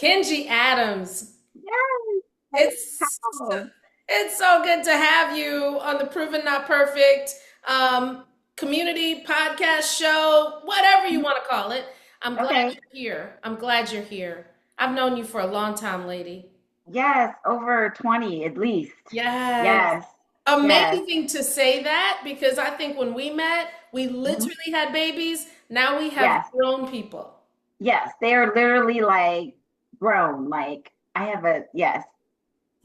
Nkenge Adams. Yes. It's How? it's so good to have you on the Proven Not Perfect um, community podcast show, whatever you want to call it. I'm glad Okay. you're here. I'm glad you're here. I've known you for a long time, lady. Yes, over 20 at least. Yes. Yes. Yes. Amazing to say that because I think when we met, we Mhm. literally had babies. Now we have Yes. grown people. Yes. They are literally like grown. Like I have yes,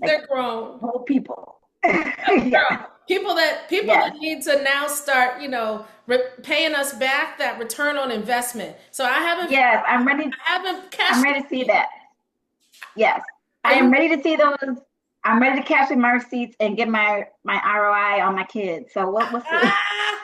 like They're grown. whole people. Girl, Yeah. people that Yes. need to now start, paying us back that return on investment. So Yes. I haven't I'm cashed ready to see it. that. Yes. Are I am you? ready to see those. I'm ready to cash in my receipts and get my ROI on my kids. So we'll see. Ah,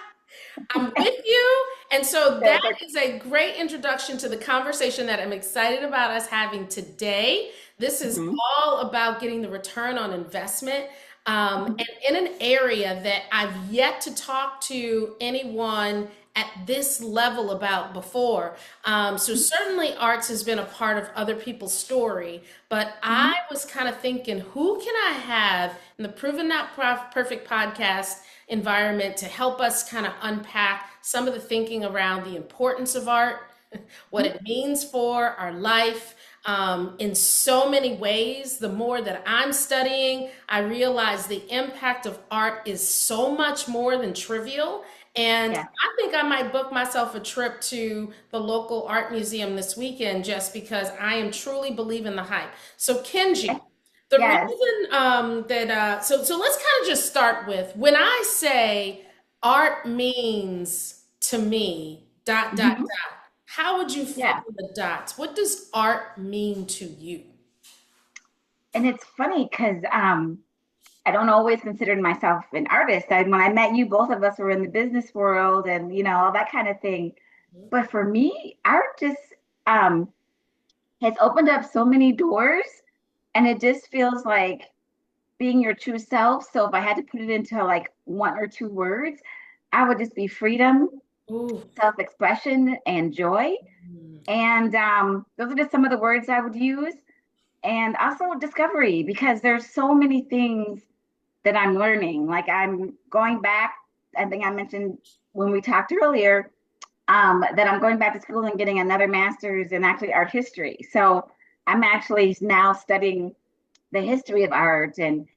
I'm with you. And so that Yes. Okay. is a great introduction to the conversation that I'm excited about us having today. This is Mhm. all about getting the return on investment. Mhm. And in an area that I've yet to talk to anyone at this level about before. So certainly arts has been a part of other people's story, but I Mhm. was kind of thinking, who can I have in the Proven Not Perfect podcast environment to help us kind of unpack some of the thinking around the importance of art, what Mhm. it means for our life. In so many ways, the more that I'm studying, I realize the impact of art is so much more than trivial. And Yes. I think I might book myself a trip to the local art museum this weekend just because I am truly believing the hype. So, Kenji, the Yes. reason so let's kind of just start with when I say art means to me dot dot Mhm. dot. How would you fill Yeah. in the dots? What does art mean to you? And it's funny because I don't always consider myself an artist. When I met you, both of us were in the business world and all that kind of thing. But for me, art just um, has opened up so many doors, and it just feels like being your true self. So if I had to put it into like one or two words, I would just be freedom, Ooh. self-expression, and joy. And those are just some of the words I would use. And also discovery, because there's so many things that I'm learning. Like I'm going back, I think I mentioned when we talked earlier, that I'm going back to school and getting another master's in actually art history. So I'm actually now studying the history of art and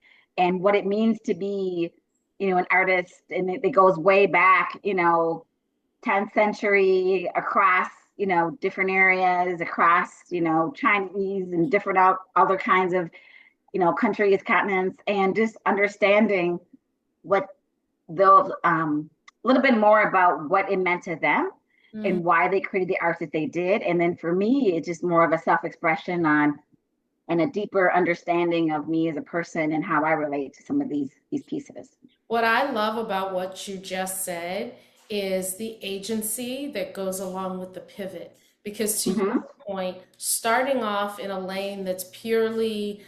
what it means to be, an artist, and it goes way back, 10th century across, different areas across, Chinese and different other kinds of, countries, continents, and just understanding what those a little bit more about what it meant to them Mm. and why they created the art that they did. And then for me, it's just more of a self-expression on and a deeper understanding of me as a person and how I relate to some of these pieces. What I love about what you just said is the agency that goes along with the pivot. Because to your Mm-hmm. point, starting off in a lane that's purely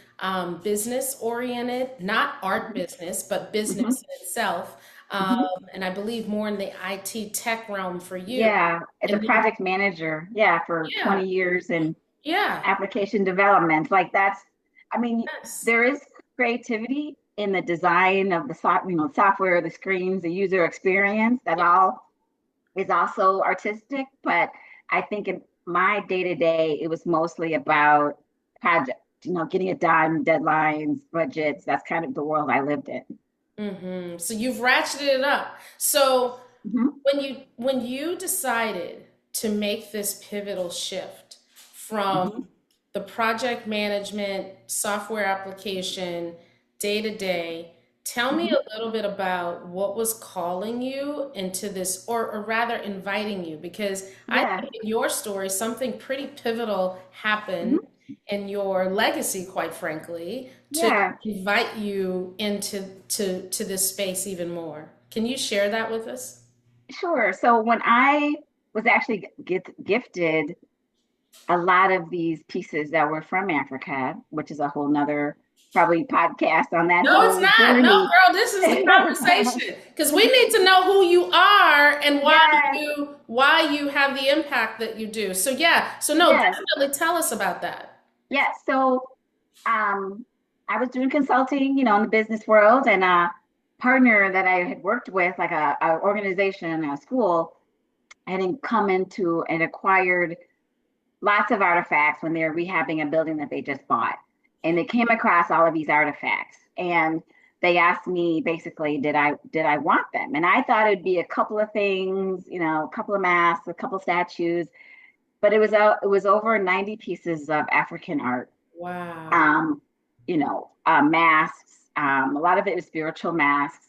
business oriented, not art business, but Mm-hmm. business in itself, um, Mm-hmm. and I believe more in the IT tech realm for you. Yeah, as a And then, project manager, yeah, for yeah, 20 years in yeah, application development. Like that's, I mean, yes. there is creativity in the design of the software, the screens, the user experience. That all is also artistic, but I think in my day to day, it was mostly about project, getting it done, deadlines, budgets. That's kind of the world I lived in. So you've ratcheted it up. So Mm-hmm. when you decided to make this pivotal shift from Mm-hmm. the project management software application day to day, tell me Mm-hmm. a little bit about what was calling you into this, or rather inviting you, because I Yeah. think in your story, something pretty pivotal happened Mm-hmm. in your legacy, quite frankly, to Yeah. invite you into to this space even more. Can you share that with us? Sure. So when I was actually gifted a lot of these pieces that were from Africa, which is a whole nother probably podcast on that No, it's whole not. No, journey. girl, this is the conversation because we need to know who you are and Yes, why you have the impact that you do. So yeah, so no, yes. definitely tell us about that. Yeah, so um, I was doing consulting, in the business world, and a partner that I had worked with, like a organization, a school, had come into and acquired lots of artifacts when they were rehabbing a building that they just bought. And they came across all of these artifacts, and they asked me basically, did I want them? And I thought it'd be a couple of things, a couple of masks, a couple of statues, but it was over 90 pieces of African art. Wow. um, masks. A lot of it is spiritual masks.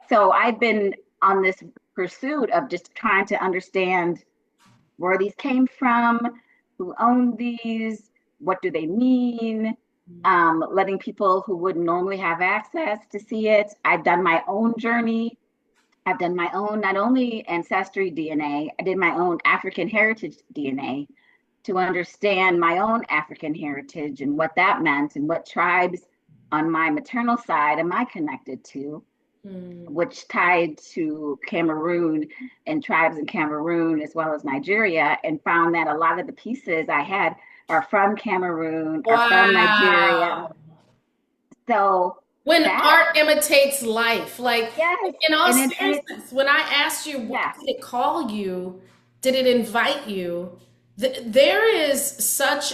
So I've been on this pursuit of just trying to understand where these came from, who owned these, what do they mean, letting people who wouldn't normally have access to see it. I've done my own journey. I've done my own, not only ancestry DNA, I did my own African heritage DNA to understand my own African heritage and what that meant and what tribes on my maternal side am I connected to, Mm. which tied to Cameroon and tribes in Cameroon as well as Nigeria, and found that a lot of the pieces I had are from Cameroon, are from Nigeria. Wow. So When that, art imitates life, like yes, in all and it, seriousness, when I asked you, what yes. did it call you? Did it invite you? There is such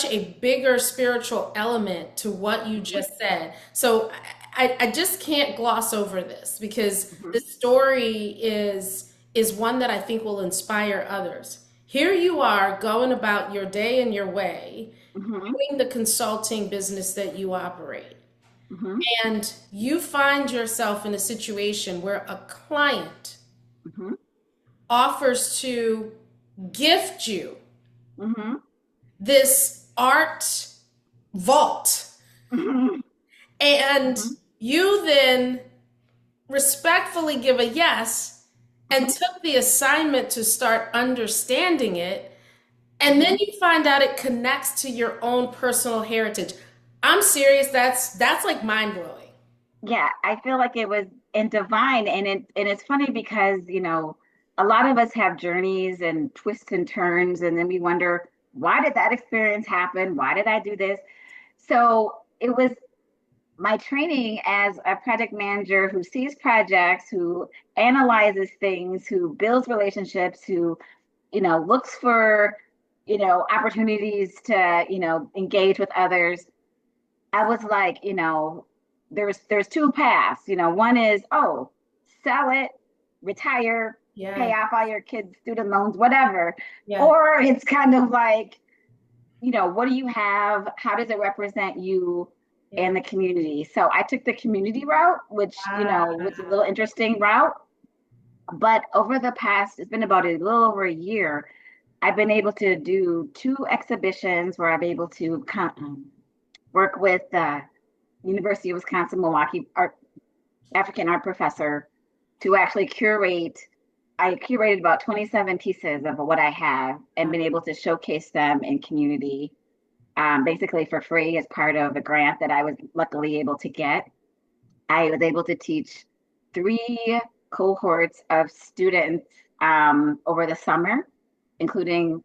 a bigger spiritual element to what you Mhm, just said. So I just can't gloss over this because mhm, this story is one that I think will inspire others. Here you are going about your day and your way, mhm, doing the consulting business that you operate. mhm, And you find yourself in a situation where a client mhm, offers to gift you mhm, this art vault. mhm, And mhm, you then respectfully give a yes and mhm, took the assignment to start understanding it. And then mhm. you find out it connects to your own personal heritage. I'm serious. That's like mind blowing. Yeah, I feel like it was in divine, and it's funny because a lot of us have journeys and twists and turns, and then we wonder, why did that experience happen? Why did I do this? So it was my training as a project manager who sees projects, who analyzes things, who builds relationships, who looks for opportunities to engage with others. I was like, there's two paths. One is, oh, sell it, retire, pay Yeah. off all your kids' student loans, whatever. Yeah. Or it's kind of like, what do you have? How does it represent you Yeah. and the community? So I took the community route, which, was a Wow. little interesting route. But over the past, it's been about a little over a year, I've been able to do two exhibitions where I'm able to work with University of Wisconsin Milwaukee African art professor to actually curate. I curated about 27 pieces of what I have and been able to showcase them in community, basically for free as part of a grant that I was luckily able to get. I was able to teach three cohorts of students over the summer, including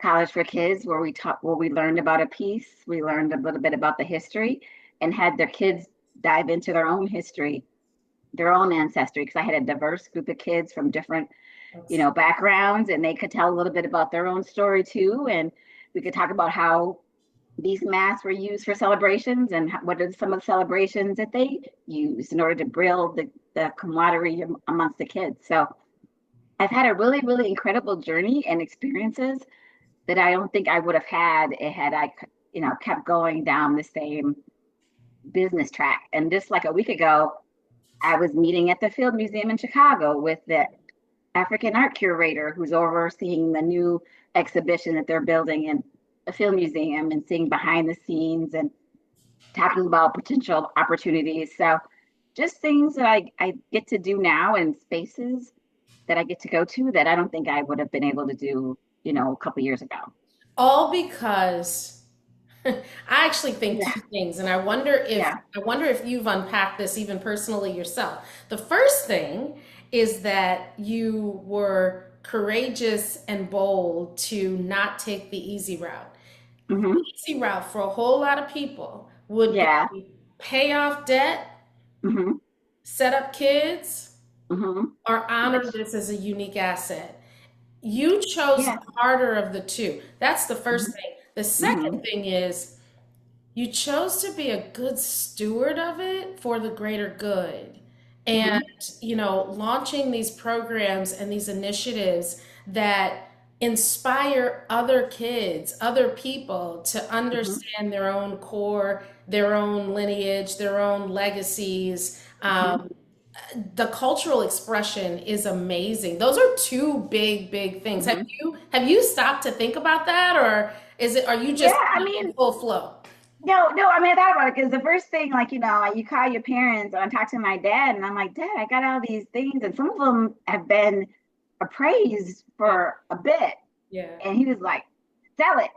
College for Kids, where we learned about a piece, we learned a little bit about the history, and had their kids dive into their own history, their own ancestry, because I had a diverse group of kids from different, That's backgrounds, and they could tell a little bit about their own story too. And we could talk about how these masks were used for celebrations and what are some of the celebrations that they used in order to build the camaraderie amongst the kids. So I've had a really, really incredible journey and experiences that I don't think I would have had I, kept going down the same business track. And just like a week ago, I was meeting at the Field Museum in Chicago with the African art curator who's overseeing the new exhibition that they're building in the Field Museum, and seeing behind the scenes and talking about potential opportunities. So just things that I get to do now, and spaces that I get to go to that I don't think I would have been able to do, a couple years ago. all because I actually think Yeah, two things, and yeah. I wonder if you've unpacked this even personally yourself. The first thing is that you were courageous and bold to not take the easy route. The Hmm. easy route for a whole lot of people would Yeah. be pay off debt, Hmm. set up kids, Hmm. or honor Which, this as a unique asset. You chose yeah. the harder of the two. That's the first Hmm. thing. The Hmm. second thing is you chose to be a good steward of it for the greater good. And, Hmm. launching these programs and these initiatives that inspire other kids, other people to Hmm. understand their own core, their own lineage, their own legacies. Hmm. The cultural expression is amazing. Those are two big things. Have Hmm. you stopped to think about that, or are you Yeah, just I in mean, full flow? no, I mean, I thought about it because the first thing, like, you call your parents, or I talk to my dad, and I'm like, Dad, I got all these things, and some of them have been appraised Yeah, for a bit. yeah. And he was like, sell it,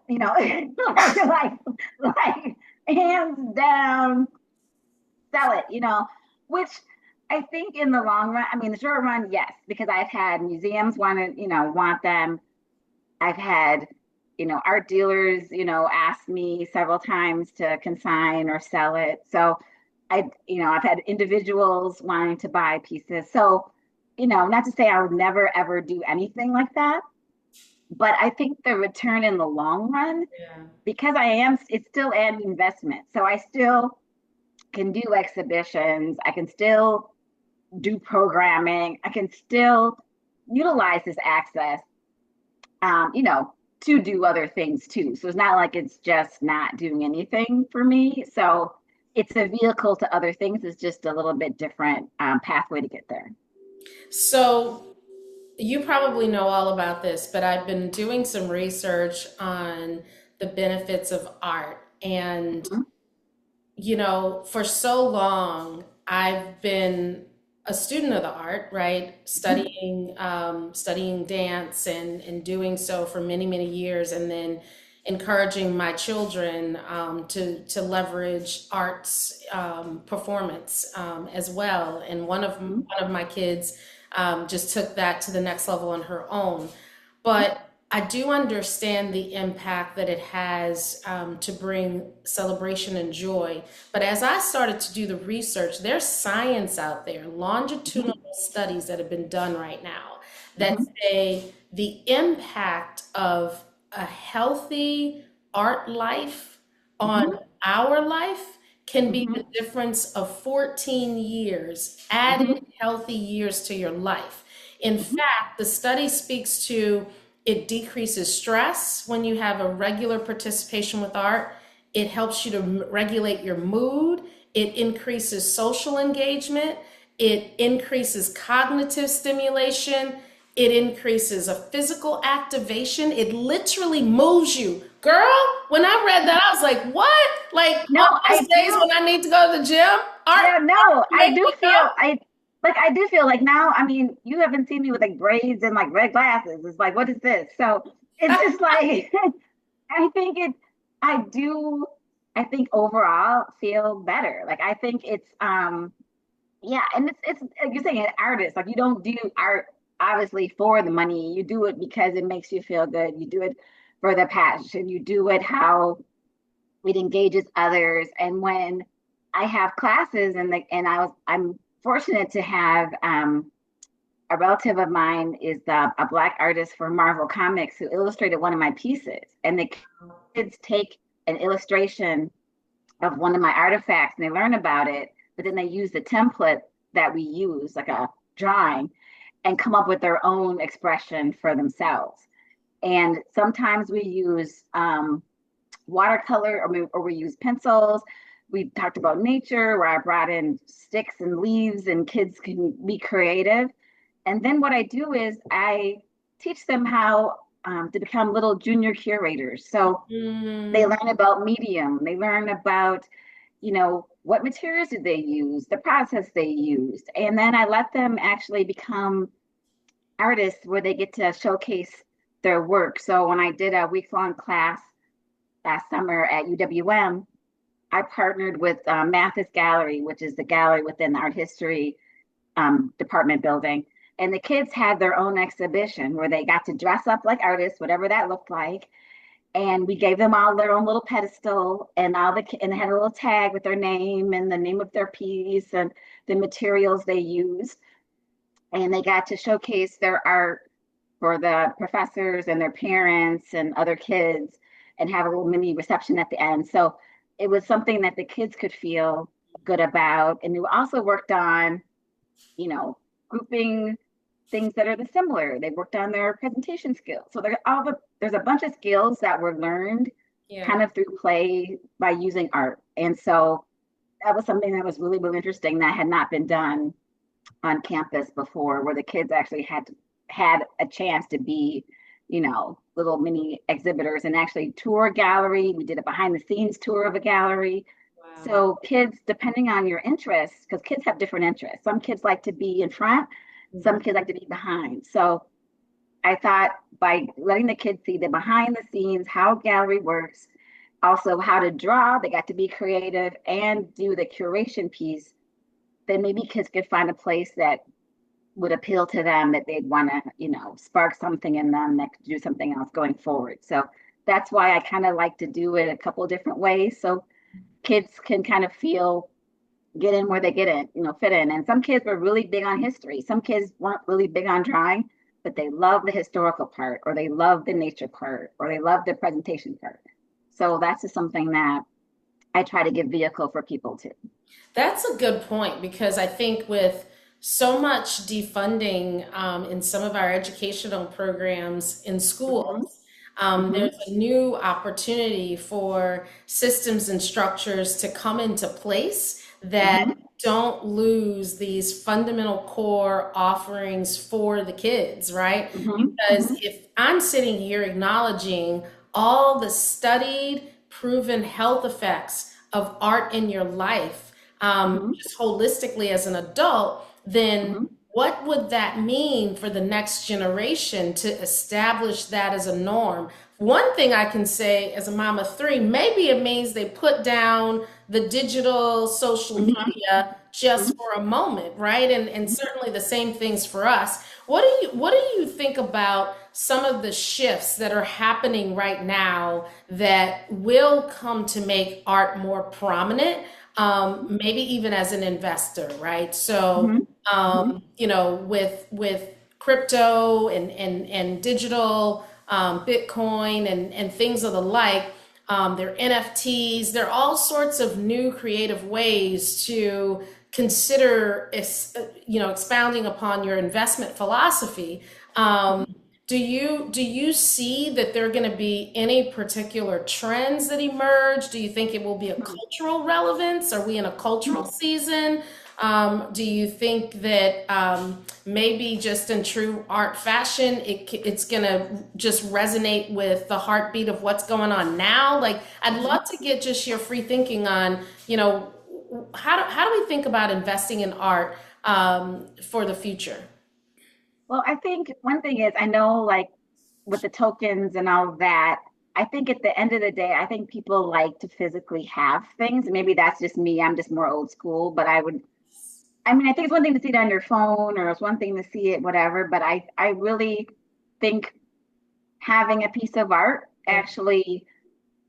like hands down, sell it, which I think in the long run, I mean, the short run, yes, because I've had museums want them. I've had, art dealers, ask me several times to consign or sell it. So I've had individuals wanting to buy pieces. So, not to say I would never ever do anything like that, but I think the return in the long run, Yeah. because it's still an investment. So I still can do exhibitions. I can still do programming. I can still utilize this access, to do other things too. So it's not like it's just not doing anything for me. So it's a vehicle to other things. It's just a little bit different pathway to get there. So you probably know all about this, but I've been doing some research on the benefits of art. And, Mhm. for so long, I've been a student of the art, right? Mhm. Studying dance and doing so for many years, and then encouraging my children to leverage arts performance as well. And one of my kids just took that to the next level on her own. But I do understand the impact that it has to bring celebration and joy. But as I started to do the research, there's science out there, Mhm. longitudinal studies that have been done right now that Mhm. say the impact of a healthy art life on Mhm. our life can be the Mhm. difference of 14 years, Mhm. added healthy years to your life. In Mhm. fact, the study speaks to it decreases stress when you have a regular participation with art. It helps you to regulate your mood. It increases social engagement. It increases cognitive stimulation. It increases a physical activation. It literally moves you. Girl, when I read that, I was like, what? Like No, on those I days when do. I need to go to the gym, Yeah, no, art make me go. I do feel like now, I mean, you haven't seen me with like braids and like red glasses. It's like, what is this? So it's just like I think it I do I think overall feel better. Like I think it's yeah, and it's like you're saying an artist. Like you don't do art obviously for the money. You do it because it makes you feel good. You do it for the passion. You do it how it engages others. And when I have classes I'm fortunate to have a relative of mine is a black artist for Marvel Comics who illustrated one of my pieces. And the kids take an illustration of one of my artifacts and they learn about it, but then they use the template that we use, like a drawing, and come up with their own expression for themselves. And sometimes we use watercolor or we use pencils. We talked about nature where I brought in sticks and leaves and kids can be creative. And then what I do is I teach them how to become little junior curators. So they Mm, learn about medium, they learn about, what materials did they use, the process they used. And then I let them actually become artists where they get to showcase their work. So when I did a week-long class last summer at UWM, I partnered with Mathis Gallery, which is the gallery within the art history department building. And the kids had their own exhibition where they got to dress up like artists, whatever that looked like. And we gave them all their own little pedestal, and and they had a little tag with their name and the name of their piece and the materials they used. And they got to showcase their art for the professors and their parents and other kids, and have a little mini reception at the end. So it was something that the kids could feel good about. And we also worked on, grouping things that are the similar. They worked on their presentation skills. So there's a bunch of skills that were learned Yeah. kind of through play by using art. And so that was something that was really, really interesting that had not been done on campus before, where the kids actually had a chance to be, little mini exhibitors and actually tour a gallery. We did a behind the scenes tour of a gallery. Wow. So kids, depending on your interests, because kids have different interests. Some kids like to be in front, some Mhm. kids like to be behind. So I thought by letting the kids see the behind the scenes, how gallery works, also how to draw, they got to be creative and do the curation piece, then maybe kids could find a place that would appeal to them, that they'd want to, spark something in them that could do something else going forward. So that's why I kind of like to do it a couple of different ways. So kids can kind of get in where they get in, fit in. And some kids were really big on history. Some kids weren't really big on drawing, but they love the historical part, or they love the nature part, or they love the presentation part. So that's just something that I try to give vehicle for people too. That's a good point because I think with so much defunding in some of our educational programs in schools, Mm-hmm. Mm-hmm. there's a new opportunity for systems and structures to come into place that Mm-hmm. don't lose these fundamental core offerings for the kids, right? Mm-hmm. Because Mm-hmm. if I'm sitting here acknowledging all the studied, proven health effects of art in your life, Mm-hmm. just holistically as an adult, then Mm-hmm. what would that mean for the next generation to establish that as a norm? One thing I can say as a mom of three, maybe it means they put down the digital social Mm-hmm. media Mm-hmm. just for a moment, right? And certainly the same things for us. What do you think about some of the shifts that are happening right now that will come to make art more prominent? Maybe even as an investor, right? So, Mm-hmm. Mm-hmm. with crypto and digital, Bitcoin and things of the like, there are NFTs, there are all sorts of new creative ways to consider, expounding upon your investment philosophy. Um, do you see that there are going to be any particular trends that emerge? Do you think it will be a cultural relevance? Are we in a cultural season? Do you think that maybe just in true art fashion, it's going to just resonate with the heartbeat of what's going on now? Like, I'd Mm-hmm. love to get just your free thinking on, how do we think about investing in art for the future? Well, I think one thing is, I know, like, with the tokens and all of that, I think at the end of the day, I think people like to physically have things. Maybe that's just me. I'm just more old school, but I mean, I think it's one thing to see it on your phone, or it's one thing to see it, whatever. But I really think having a piece of art Yeah. actually,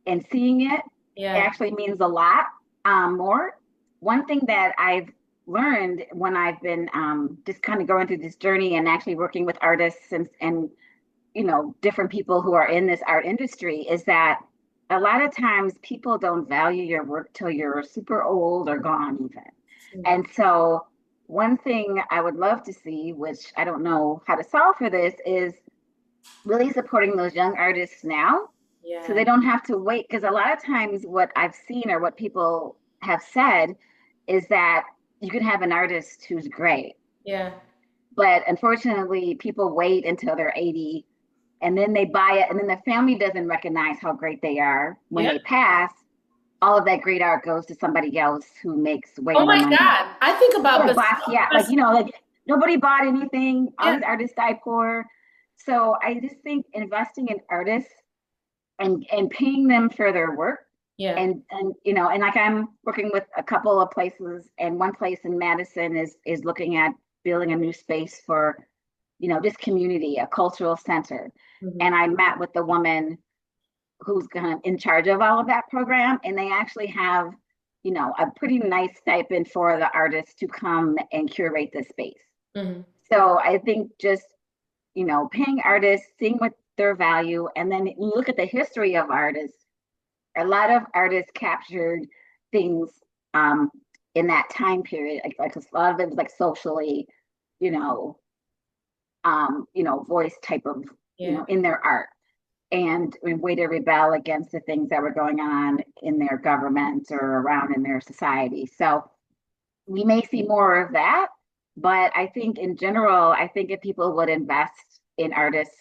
and seeing it Yeah. actually means a lot more. One thing that I've learned when I've been just kind of going through this journey and actually working with artists and different people who are in this art industry is that a lot of times people don't value your work till you're super old or gone even. And so one thing I would love to see, which I don't know how to solve for this, is really supporting those young artists now, so Yeah. they don't have to wait. Because a lot of times what I've seen, or what people have said, is that you can have an artist who's great, Yeah. but unfortunately people wait until they're 80, and then they buy it, and then the family doesn't recognize how great they are when Yeah. they pass. All of that great art goes to somebody else who makes way Oh more my money. God. I think about Yeah, this. Basquiat, like, like, nobody bought anything. All Yeah. these artists died poor. So I just think investing in artists and paying them for their work, Yeah. and like, I'm working with a couple of places, and one place in Madison is looking at building a new space for this community, a cultural center. Mhm. And I met with the woman who's in charge of all of that program, and they actually have, a pretty nice stipend for the artists to come and curate the space. Mhm. So I think just, paying artists, seeing what their value, and then look at the history of artists. A lot of artists captured things um, in that time period. Like a lot of it was like socially, you know, voice type of, Yeah. in their art and way to rebel against the things that were going on in their government or around in their society. So we may see more of that, but I think in general, I think if people would invest in artists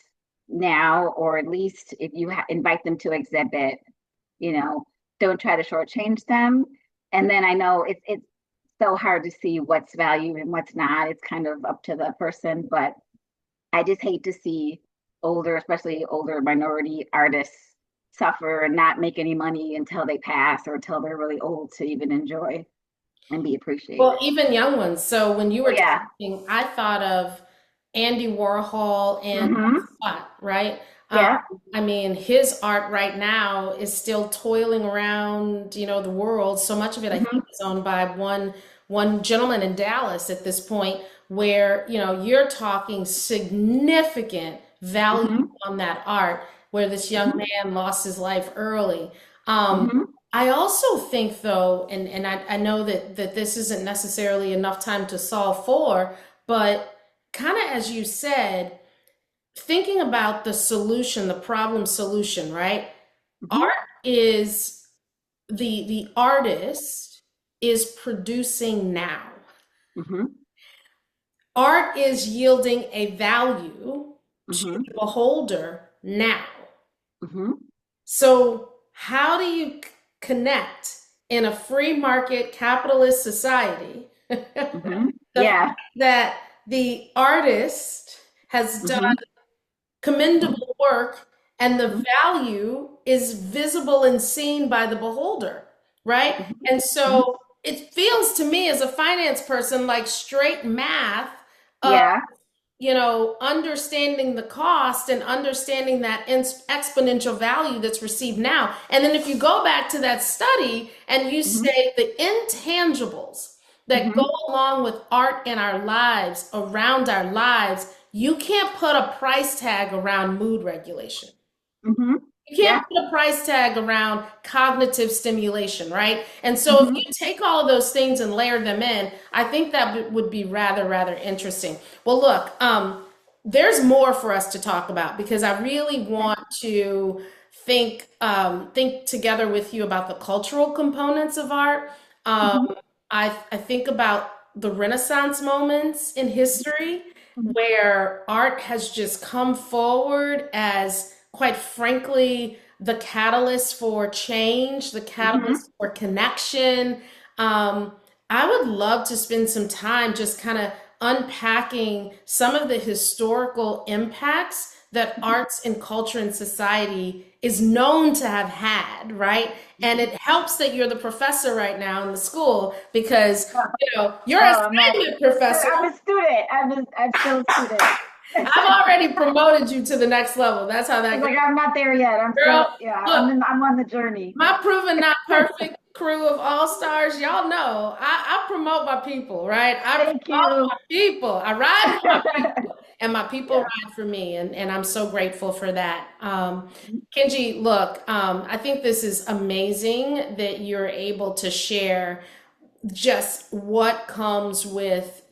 now, or at least if you invite them to exhibit, you know, don't try to shortchange them. And then I know it's so hard to see what's value and what's not. It's kind of up to the person, but I just hate to see older, especially older minority artists suffer and not make any money until they pass or until they're really old to even enjoy and be Well, appreciated. even young ones. So when you Oh were yeah. talking, I thought of Andy Warhol and Mm-hmm. Scott, right? Um, Yeah. I mean, his art right now is still toiling around, the world. So much of it, I think, Mm-hmm. is owned by one gentleman in Dallas at this point, where, you're talking significant value Mm-hmm. on that art, where this young Mm-hmm. man lost his life early. Um, Mm-hmm. I also think, though, and I know that this isn't necessarily enough time to solve for, but kind of as you said, thinking about the solution, the problem solution, right? Mm-hmm. Art is the artist is producing now. Mm-hmm. Art is yielding a value to Mm-hmm. the beholder now. Mm-hmm. So, how do you connect in a free market capitalist society the Mm-hmm. fact Yeah. that the artist has done Mm-hmm. commendable work and the value is visible and seen by the beholder, right? And Mm-hmm. so it feels to me as a finance person like straight math of, Yeah. understanding the cost and understanding that exponential value that's received now. And then if you go back to that study and you Mm-hmm. say the intangibles that go Mm-hmm. along with art in our lives, around our lives, you can't put a price tag around mood regulation. Mm-hmm. You Yeah. can't put a price tag around cognitive stimulation, right? And so if Mm-hmm. you take all of those things and layer them in, I think that would be rather, rather interesting. Well, look, there's more for us to talk about because I really want to think together with you about the cultural components of art. Um, Mm-hmm. I think about the Renaissance moments in history where art has just come forward as, quite frankly, the catalyst for change, the Mm-hmm. catalyst for connection. Um, I would love to spend some time just kind of unpacking some of the historical impacts that arts and culture and society is known to have had, right? And it helps that you're the professor right now in the school because, you're an Oh, I'm not. assignment professor. I'm a student. I'm still a student. I've already promoted you to the next level. That's how that It's goes. like I'm not there yet. I'm Girl, still, yeah. look, I'm on the journey. my proven not perfect crew of all stars, y'all know I promote my people, right? I Thank promote you. my people. I ride for my people, and my people Yeah. ride for me, and I'm so grateful for that. Kenji, look, I think this is amazing that you're able to share just what comes with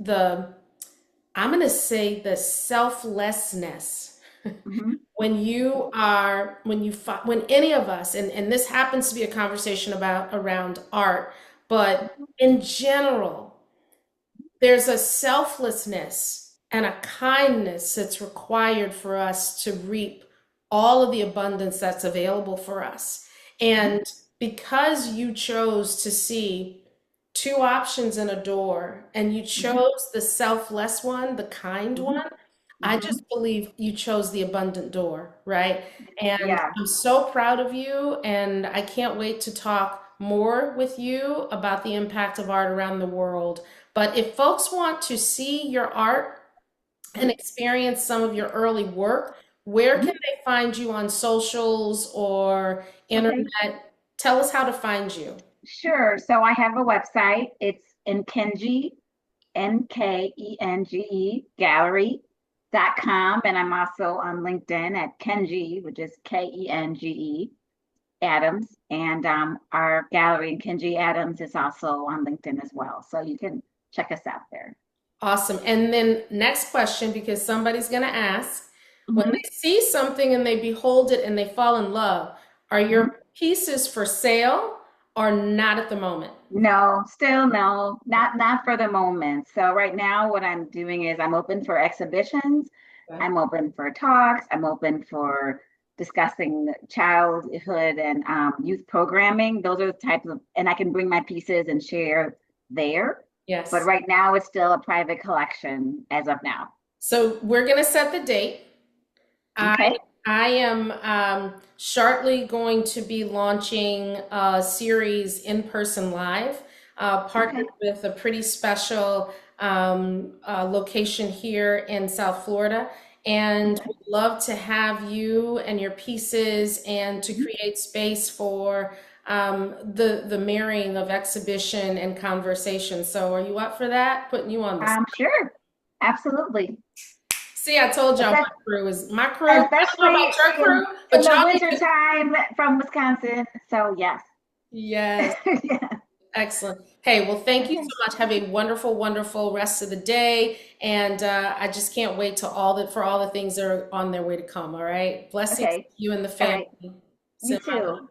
I'm going to say the selflessness Hmm. when any of us, and this happens to be a conversation about around art, but in general, there's a selflessness and a kindness that's required for us to reap all of the abundance that's available for us. And because you chose to see two options in a door and you Hmm. chose the selfless one, the kind Hmm. one, I Hmm. just believe you chose the abundant door, right? And Yeah. I'm so proud of you, and I can't wait to talk more with you about the impact of art around the world. But if folks want to see your art, and experience some of your early work, where can Mhm. they find you on socials or Okay. internet? Tell us how to find you. Sure. So I have a website. It's Nkenge, Nkenge gallery.com. And I'm also on LinkedIn at Kenji, which is Kenge Adams. And our gallery, Nkenge Adams, is also on LinkedIn as well. So you can check us out there. Awesome. And then next question, because somebody's going to ask, when Mhm. they see something and they behold it and they fall in love, are Mhm. your pieces for sale or not at the moment? No, still no, not for the moment. So right now what I'm doing is I'm open for exhibitions, Okay. I'm open for talks, I'm open for discussing childhood and youth programming. Those are the types of, and I can bring my pieces and share there. But Yes. right now it's still a private collection as of now. So we're going to set the date. I Okay. I am shortly going to be launching a series in person live, partnered Okay. with a pretty special location here in South Florida, and Okay. would love to have you and your pieces and to Mhm. create space for the marrying of exhibition and conversation. So, are you up for that? Putting you on the Sure. Absolutely. See, I told y'all my Espe- crew is my crew. I don't know Especially about your crew, in but the y'all need winter to. time from Wisconsin. So yes. Yes, Yeah. excellent. Hey, well, thank you Okay. so much. Have a wonderful, wonderful rest of the day, and I just can't wait to all the things that are on their way to come. All right, blessings to Okay. you and the All family. right. You Send my love. too.